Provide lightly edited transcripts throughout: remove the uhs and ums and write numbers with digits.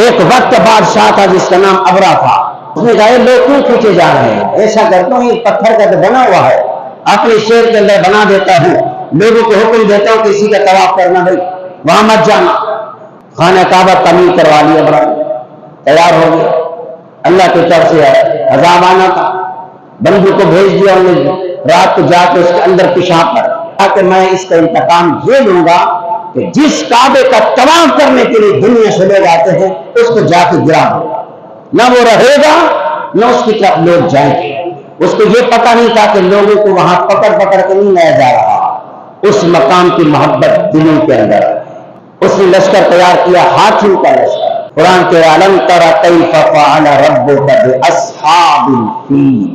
ایک وقت بادشاہ تھا جس کا نام ابرا تھا. اس نے کہا لوگ کیوں کھینچے جا رہے ہیں؟ ایسا کرتا ہوں یہ پتھر کا تو بنا ہوا ہے، اپنے شہر کے اندر بنا دیتا ہوں، لوگوں کو حکم دیتا ہوں کسی کا طواف کرنا بھائی وہاں مت جانا. خانہ کعبہ تعمیر کروا لیا، ابرا تیار ہو گیا. اللہ کی طرف سے عذاب آنا تھا، بندوں کو بھیج دیا انہوں نے رات کو جا کے اس کے اندر پیشاب کر کہ میں اس کا انتقام یہ لوں گا کہ جس کعبے کا طواف کرنے کے لیے دنیا سے لوگ آتے ہیں اس کو جا کے گرا دوں گا، نہ وہ رہے گا نہ اس کی طرف لوگ جائیں گے. اس کو یہ پتہ نہیں تھا کہ لوگوں کو وہاں پکڑ پکڑ کے نہیں لایا جا رہا، اس مقام کی محبت دلوں کے اندر. اس نے لشکر تیار کیا، ہاتھیوں کا لشکر. قرآن کے علم ترى کیف فعل ربک باصحاب الفیل،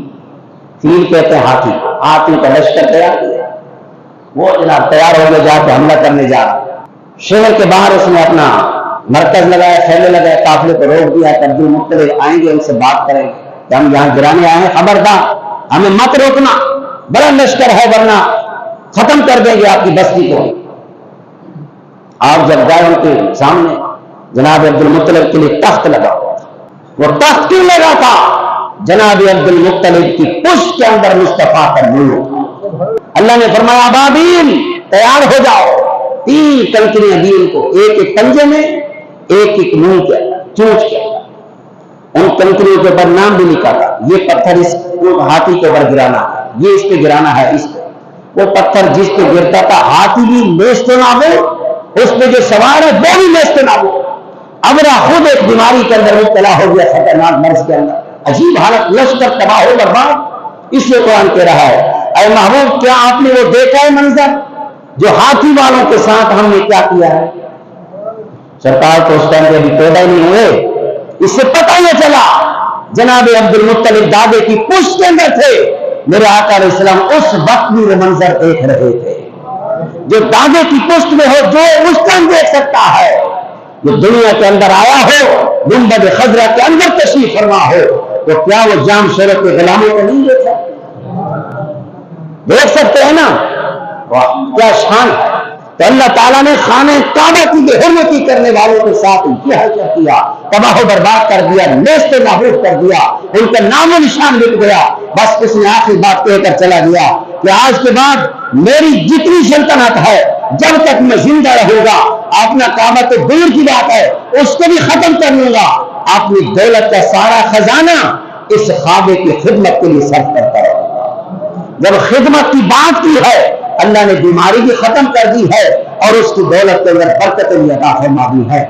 فیل کہتے ہیں ہاتھی، ہاتھی کا لشکر تیار کیا. وہ جناب تیار ہو گئے، جا کے حملہ کرنے جا رہا. شہر کے باہر اس نے اپنا مرکز لگایا، خیمے لگائے، قافلے کو روک دیا کہ عبد المطلب آئیں گے ان سے بات کریں کہ ہم یہاں گرانے آئے ہیں، خبردار ہمیں مت روکنا، بڑا لشکر ہے ورنہ ختم کر دیں گے آپ کی بستی کو. آپ جب گئے ان کے سامنے، جناب عبد المطلب کے لیے تخت لگا ہوا تھا. وہ تخت کیوں لگا تھا؟ جناب عبد المطلب کی پشت کے اندر مصطفیٰ کا نور. اللہ نے فرمایا ابابیل تیار ہو جاؤ. 3 کنکریاں دی ان کو، ایک ایک پنجے میں، ایک ایک منہ کے چونچ کے. ان کنکریوں کے اوپر نام بھی لکھا تھا، یہ پتھر اس ہاتھی کے اوپر گرانا ہے، یہ اس پہ گرانا ہے اس پہ. وہ پتھر جس پہ گرتا تھا ہاتھی بھی نیست نابود، اس پہ جو سوار ہے وہ بھی نیست نابود. ابرا خود ایک بیماری کے اندر مبتلا ہو گیا، خطرناک مرض کے اندر. عجیب حالت، لشکر تباہ و برباد. اس لیے قرآن کہہ رہا ہے اے محبوب کیا آپ نے وہ دیکھا ہے منظر جو ہاتھی والوں کے ساتھ ہم نے کیا کیا ہے؟ سرکار تو اس ٹائم پہ ابھی پیدا ہی نہیں ہوئے، اس سے پتہ نہ چلا. جناب عبد المطلب دادے کی پشت کے اندر تھے، میرے آقا علیہ السلام اس وقت بھی وہ منظر دیکھ رہے تھے. جو دادے کی پشت میں ہو جو اس ٹائم دیکھ سکتا ہے، جو دنیا کے اندر آیا ہو، گنبد خضرا کے اندر تشریف فرما ہو، تو کیا وہ جام شرف کے غلاموں کو نہیں دیکھ سکتے؟ دیکھ سکتے ہیں نا. واہ کیا شان ہے. تو اللہ تعالیٰ نے خانہ کعبہ کی بے حرمتی کرنے والوں کے ساتھ یہ حرکت کیا، تباہ و برباد کر دیا، نیست نابود کر دیا، ان کا نام و نشان مٹ گیا. بس اس نے آخری بات کہہ کر چلا گیا کہ آج کے بعد میری جتنی سلطنت ہے جب تک میں زندہ رہوں گا، اپنا کعبہ تو دور کی بات ہے اس کو بھی ختم کر لوں گا، اپنی دولت کا سارا خزانہ اس کعبے کی خدمت کے لیے صرف کرتا رہوں گا. جب خدمت کی بات کی ہے اللہ نے بیماری بھی ختم کر دی ہے اور اس کی دولت کے اندر برکت بھی عطا فرما دی ہے.